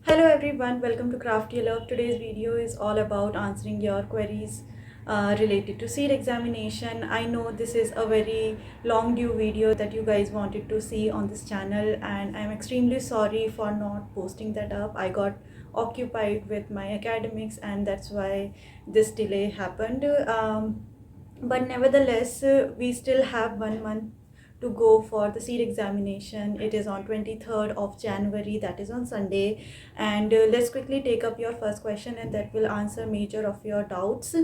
Hello everyone, welcome to Craft Your Love. Today's video is all about answering your queries related to CEED examination. I know this is a very long due video that you guys wanted to see on this channel, and I'm extremely sorry for not posting that up. I got occupied with my academics and that's why this delay happened. But nevertheless, we still have 1 month to go for the CEED examination. It is on 23rd of January, that is on Sunday. And let's quickly take up your first question, and that will answer major of your doubts.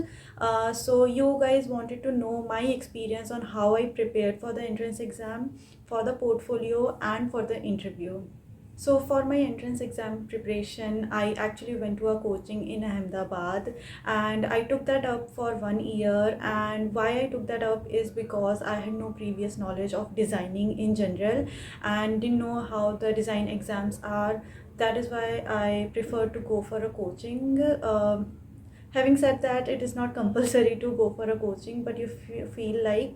So you guys wanted to know my experience on how I prepared for the entrance exam, for the portfolio, and for the interview. So for my entrance exam preparation, I actually went to a coaching in Ahmedabad, and I took that up for 1 year. And why I took that up is because I had no previous knowledge of designing in general and didn't know how the design exams are. That is why I prefer to go for a coaching. Having said that, it is not compulsory to go for a coaching, but if you feel like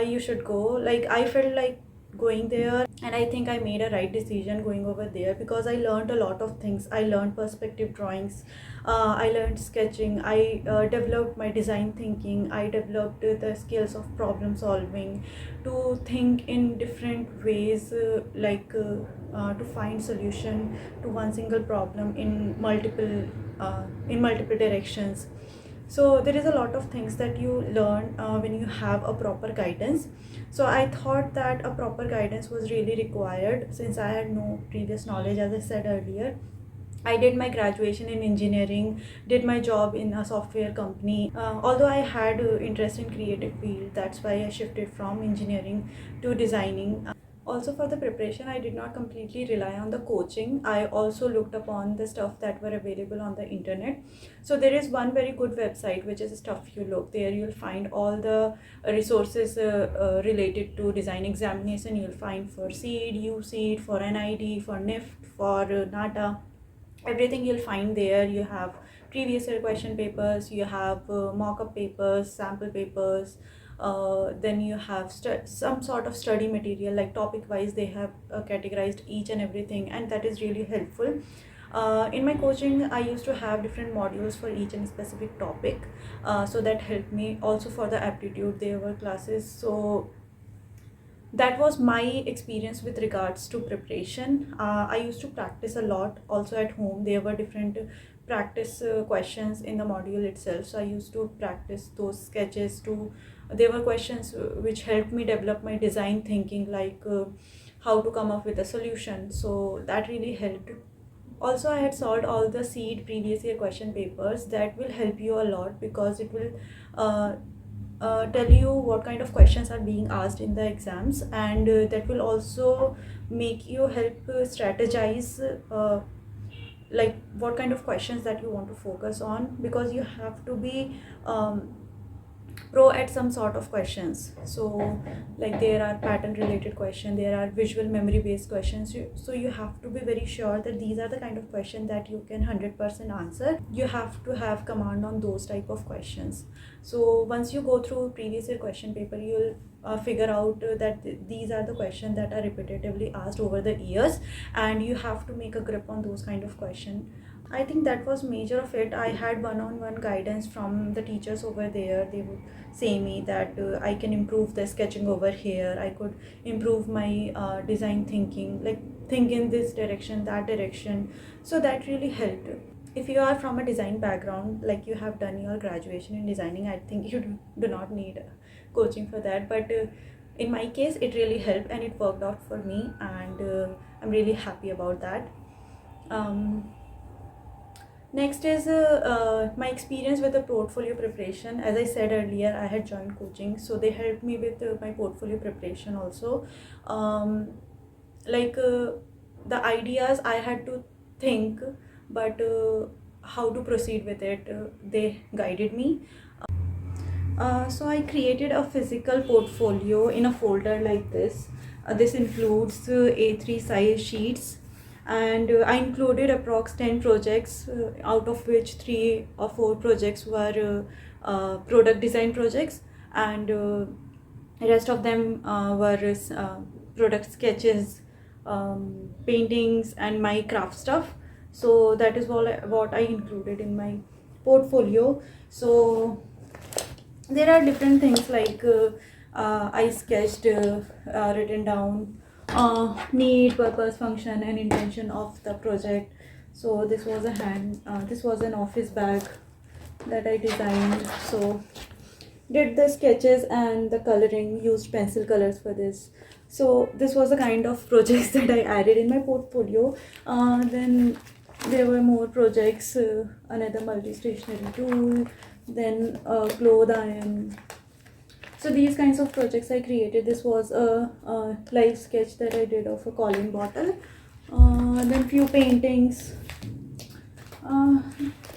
you should go. Like, I felt like going there, and I think I made a right decision going over there because I learned a lot of things. I learned perspective drawings, I learned sketching, I developed my design thinking, I developed the skills of problem solving, to think in different ways, to find solution to one single problem in multiple directions. So there is a lot of things that you learn when you have a proper guidance. So I thought that a proper guidance was really required since I had no previous knowledge. As I said earlier, I did my graduation in engineering, did my job in a software company. Although I had interest in creative field, that's why I shifted from engineering to designing. Also, for the preparation, I did not completely rely on the coaching. I also looked upon the stuff that were available on the internet. So there is one very good website which is Stuff You Look. There you'll find all the resources related to design examination. You'll find for CEED, UCEED, for NID, for NIFT, for NATA. Everything you'll find there. You have previous year question papers, you have mock-up papers, sample papers, then you have some sort of study material, like topic wise they have categorized each and everything, and that is really helpful. In my coaching, I used to have different modules for each and specific topic, so that helped me. Also for the aptitude, there were classes. So that was my experience with regards to preparation. I used to practice a lot also at home. There were different practice questions in the module itself, so I used to practice those sketches too. There were questions which helped me develop my design thinking, like how to come up with a solution, so that really helped. Also, I had solved all the CEED previous year question papers. That will help you a lot because it will tell you what kind of questions are being asked in the exams, and that will also make you help strategize like what kind of questions that you want to focus on, because you have to be pro at some sort of questions. So like there are pattern related questions, there are visual memory based questions. So you have to be very sure that these are the kind of questions that you can 100% answer. You have to have command on those type of questions. So once you go through previous year question paper, you'll figure out that these are the questions that are repetitively asked over the years, and you have to make a grip on those kind of questions. I think that was major of it. I had one-on-one guidance from the teachers over there. They would say me that I can improve the sketching over here. I could improve my design thinking, like think in this direction, that direction. So that really helped. If you are from a design background, like you have done your graduation in designing, I think you do not need coaching for that. But in my case, it really helped and it worked out for me, and I'm really happy about that. Um, Next is my experience with the portfolio preparation. As I said earlier, I had joined coaching, so they helped me with my portfolio preparation also. Um, the ideas I had to think, but how to proceed with it, they guided me. So I created a physical portfolio in a folder like this. This includes A3 size sheets, and I included approx 10 projects, out of which 3 or 4 projects were product design projects, and rest of them were product sketches, paintings, and my craft stuff. So that is what I included in my portfolio. So there are different things like I sketched, written down need, purpose, function and intention of the project. So this was this was an office bag that I designed. So did the sketches and the coloring, used pencil colors for this. So this was the kind of projects that I added in my portfolio. Then there were more projects, another multi-stationary tool, then cloth iron. So these kinds of projects I created. This was a live sketch that I did of a cologne bottle. Then few paintings. uh,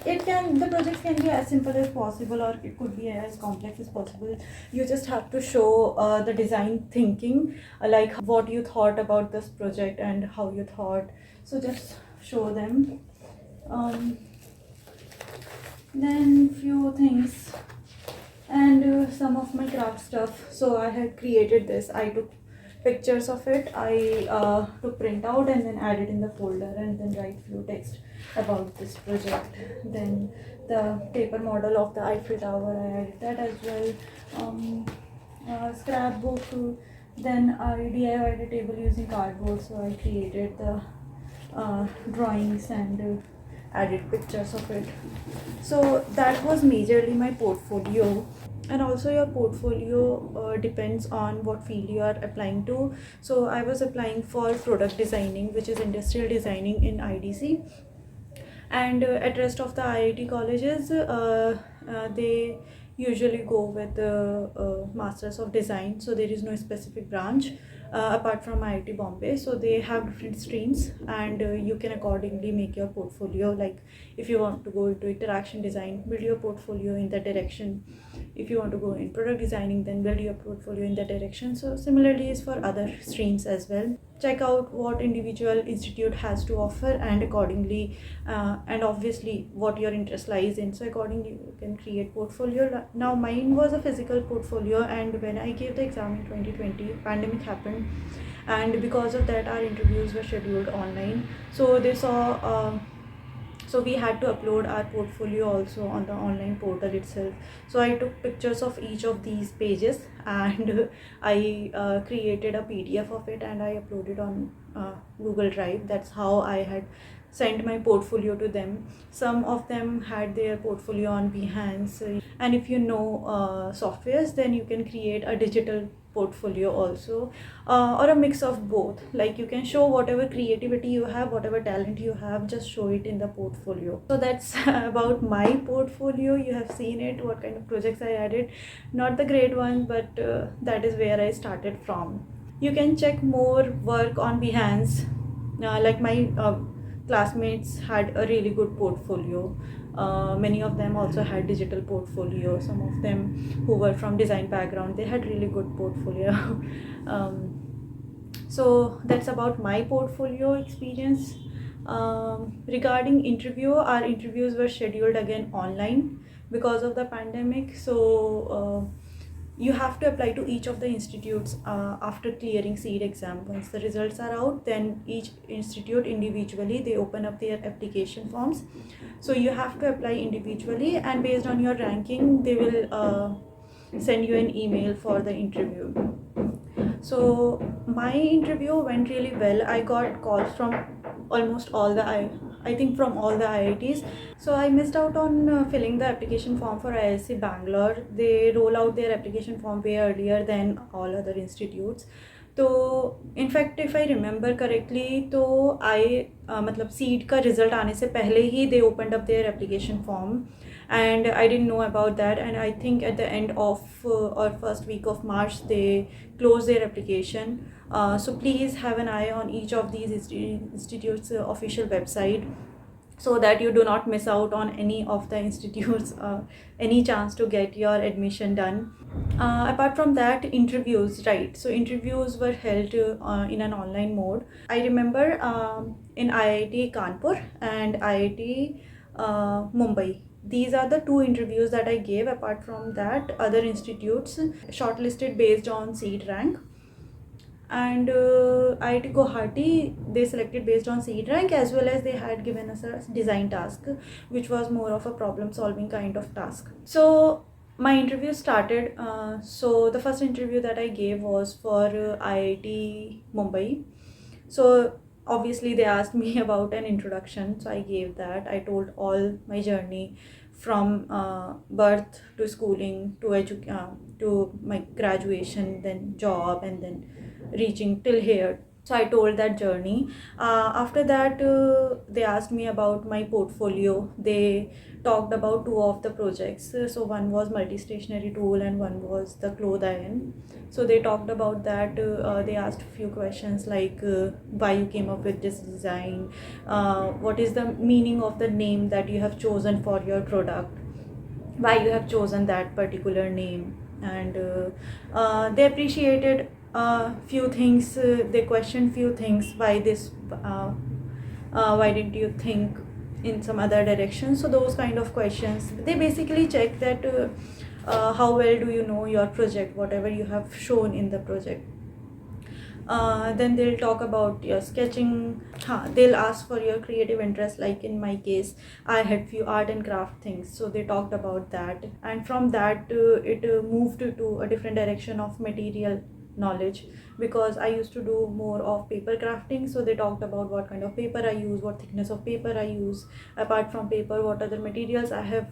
the projects can be as simple as possible, or it could be as complex as possible. You just have to show the design thinking, like what you thought about this project and how you thought. So just show them. Then few things, and some of my craft stuff. So I had created this. I took pictures of it. I took print out and then added in the folder, and then write few text about this project. Then the paper model of the Eiffel Tower, I added that as well. Scrapbook. Then I DIYed a table using cardboard. So I created the drawings and added pictures of it. So that was majorly my portfolio. And also your portfolio depends on what field you are applying to. So I was applying for product designing, which is industrial designing in IDC. And at rest of the IIT colleges, they usually go with the masters of design. So there is no specific branch apart from IIT Bombay. So they have different streams, and you can accordingly make your portfolio. Like if you want to go into interaction design, build your portfolio in that direction. If you want to go in product designing, then build your portfolio in that direction. So similarly is for other streams as well. Check out what individual institute has to offer, and accordingly and obviously what your interest lies in. So accordingly you can create portfolio. Now mine was a physical portfolio, and when I gave the exam in 2020, pandemic happened, and because of that our interviews were scheduled online. So they saw so we had to upload our portfolio also on the online portal itself. So I took pictures of each of these pages, and I created a PDF of it, and I uploaded on Google Drive. That's how I had sent my portfolio to them. Some of them had their portfolio on Behance, and if you know softwares, then you can create a digital portfolio also, or a mix of both. Like you can show whatever creativity you have, whatever talent you have, just show it in the portfolio. So that's about my portfolio. You have seen it, what kind of projects I added. Not the great ones, but that is where I started from. You can check more work on Behance. Like my classmates had a really good portfolio. Many of them also had digital portfolio. Some of them who were from design background, they had really good portfolio. So that's about my portfolio experience. Regarding interview, our interviews were scheduled again online because of the pandemic. So you have to apply to each of the institutes after clearing CEED exam. Once the results are out, then each institute individually, they open up their application forms. So you have to apply individually, and based on your ranking, they will send you an email for the interview. So my interview went really well. I got calls from almost all the I think from all the IITs. So I missed out on filling the application form for IISc Bangalore. They roll out their application form way earlier than all other institutes. तो in fact if I remember correctly, तो मतलब seat का result आने से पहले ही they opened up their application form, and I didn't know about that. And I think at the end of or first week of March they closed their application. So please have an eye on each of these institutes official website, so that you do not miss out on any of the institutes any chance to get your admission done. Apart from that, interviews, right? So interviews were held in an online mode. I remember in IIT Kanpur and IIT Mumbai, these are the two interviews that I gave. Apart from that, other institutes shortlisted based on seat rank. And IIT Guwahati, they selected based on CEED rank, as well as they had given us a design task, which was more of a problem solving kind of task. So my interview started. So the first interview that I gave was for IIT Mumbai. So obviously they asked me about an introduction, so I gave that. I told all my journey from birth to schooling to my graduation, then job, and then reaching till here. So I told that journey. After that, they asked me about my portfolio. They talked about two of the projects. So one was multi-stationary tool and one was the cloth iron. So they talked about that. They asked a few questions like why you came up with this design, what is the meaning of the name that you have chosen for your product, why you have chosen that particular name. And they appreciated few things. They questioned few things, why this, why didn't you think in some other direction. So those kind of questions, they basically check that how well do you know your project, whatever you have shown in the project. Then they'll talk about your sketching. They'll ask for your creative interest. Like in my case, I had few art and craft things, so they talked about that. And from that, it moved to a different direction of material knowledge, because I used to do more of paper crafting. So they talked about what kind of paper I use, what thickness of paper I use. Apart from paper, what other materials I have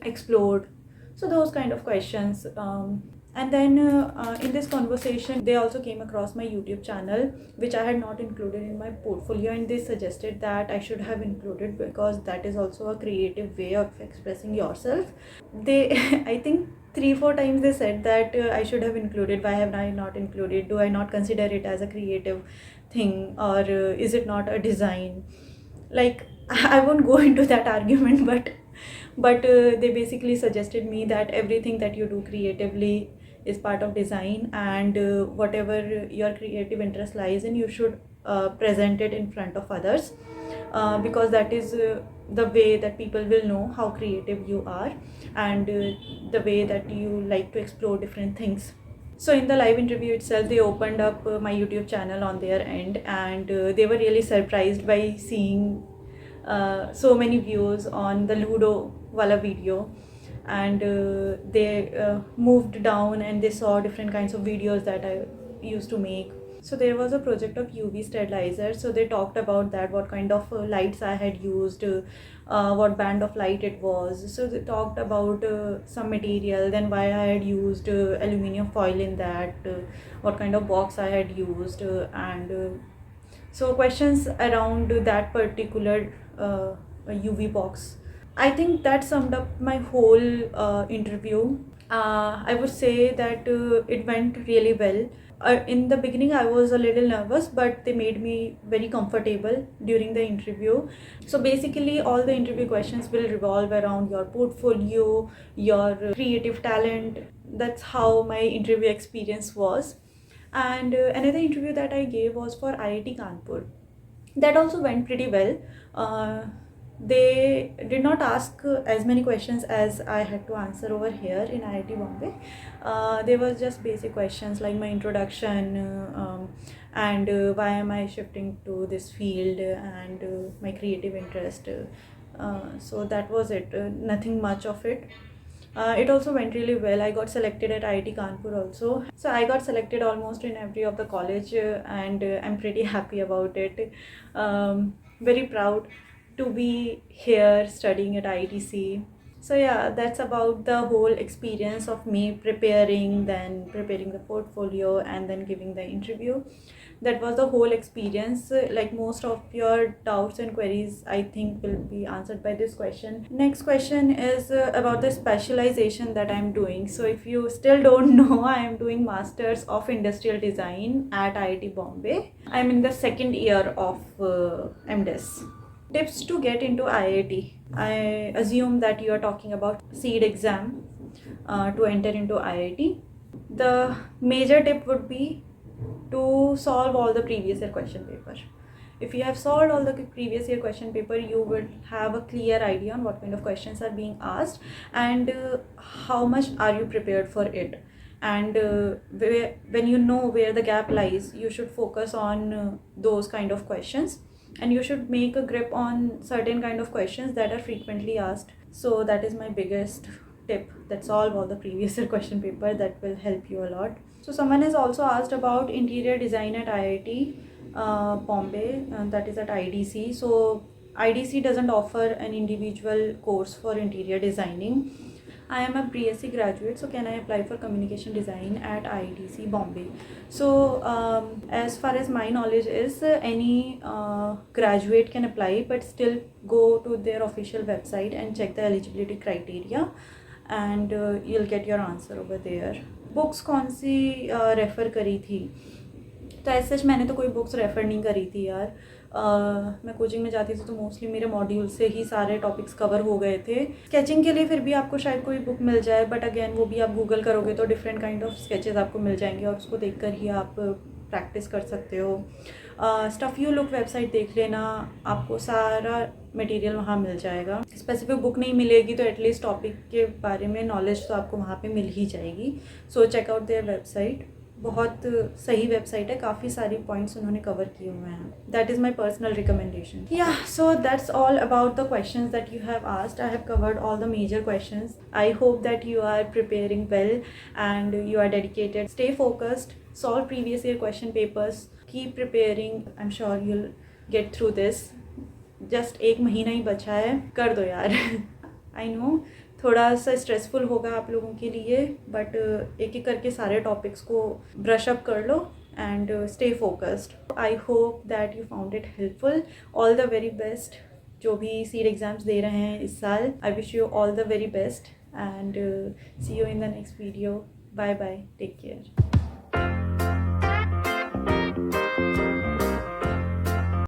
explored. So those kind of questions. And then in this conversation, they also came across my YouTube channel, which I had not included in my portfolio, and they suggested that I should have included, because that is also a creative way of expressing yourself. They I think 3-4 times they said that I should have included. Why have I not included? Do I not consider it as a creative thing, or is it not a design? Like I won't go into that argument, but they basically suggested me that everything that you do creatively is part of design, and whatever your creative interest lies in, you should present it in front of others, because that is the way that people will know how creative you are, and the way that you like to explore different things. So in the live interview itself, they opened up my YouTube channel on their end, and they were really surprised by seeing so many views on the Ludo wala video. And they moved down and they saw different kinds of videos that I used to make. So there was a project of UV sterilizer. So they talked about that, what kind of lights I had used, what band of light it was. So they talked about some material, then why I had used aluminum foil in that, what kind of box I had used, and so questions around that particular UV box. I think that summed up my whole interview. I would say that it went really well. In the beginning, I was a little nervous, but they made me very comfortable during the interview. So basically, all the interview questions will revolve around your portfolio, your creative talent. That's how my interview experience was. And another interview that I gave was for IIT Kanpur. That also went pretty well. They did not ask as many questions as I had to answer over here in IIT Bombay. They were just basic questions like my introduction, and why am I shifting to this field, and my creative interest. So that was it, nothing much of it. It also went really well. I got selected at IIT Kanpur also. So I got selected almost in every of the college, and I'm pretty happy about it. Very proud to be here studying at IITC. So yeah, that's about the whole experience of me preparing, then preparing the portfolio, and then giving the interview. That was the whole experience. Like most of your doubts and queries, I think, will be answered by this question. Next question is about the specialization that I'm doing. So if you still don't know, I am doing Masters of Industrial Design at IIT Bombay. I'm in the second year of MDes. Tips to get into IIT. I assume that you are talking about CEED exam to enter into IIT. The major tip would be to solve all the previous year question paper. If you have solved all the previous year question paper, you will have a clear idea on what kind of questions are being asked, and how much are you prepared for it. and when you know where the gap lies, you should focus on those kind of questions, and you should make a grip on certain kind of questions that are frequently asked. So that is my biggest tip, that solve all the previous year question paper. That will help you a lot. So someone has also asked about interior design at IIT Bombay, that is at IDC. So IDC doesn't offer an individual course for interior designing. I am a BSc graduate, so can I apply for communication design at IITC Bombay? So as far as my knowledge is, any graduate can apply, but still go to their official website and check the eligibility criteria, and you'll get your answer over there. Books कौन सी refer करी थी? तो ऐसे सच मैंने तो कोई books refer नहीं करी थी यार. मैं कोचिंग में जाती थी तो मोस्टली मेरे मॉड्यूल से ही सारे टॉपिक्स कवर हो गए थे. स्केचिंग के लिए फिर भी आपको शायद कोई बुक मिल जाए, बट अगेन वो भी आप गूगल करोगे तो डिफरेंट काइंड ऑफ स्केचेस आपको मिल जाएंगे, और उसको देखकर ही आप प्रैक्टिस कर सकते हो. स्टफ़ यू लुक वेबसाइट देख लेना, आपको सारा मटेरियल वहाँ मिल जाएगा. स्पेसिफिक बुक नहीं मिलेगी तो एटलीस्ट टॉपिक के बारे में नॉलेज तो आपको वहाँ पे मिल ही जाएगी. So check out their website. बहुत सही वेबसाइट है, काफ़ी सारी पॉइंट्स उन्होंने कवर किए हुए हैं. That is my personal recommendation. या so that's all about the questions that you have asked. I have covered all the major questions. I hope that you are preparing well and you are dedicated. Stay focused, solve previous year question papers, keep preparing. I'm sure you'll get through this. Just एक महीना ही बचा है, कर दो यार. I know थोड़ा सा stressful होगा आप लोगों के लिए, बट एक एक करके सारे टॉपिक्स को ब्रश अप कर लो and stay focused. I hope that you found it helpful. All the very best जो भी सीड एग्ज़ाम्स दे रहे हैं इस साल. I wish you all the very best and see you in the next video. Bye bye, take care.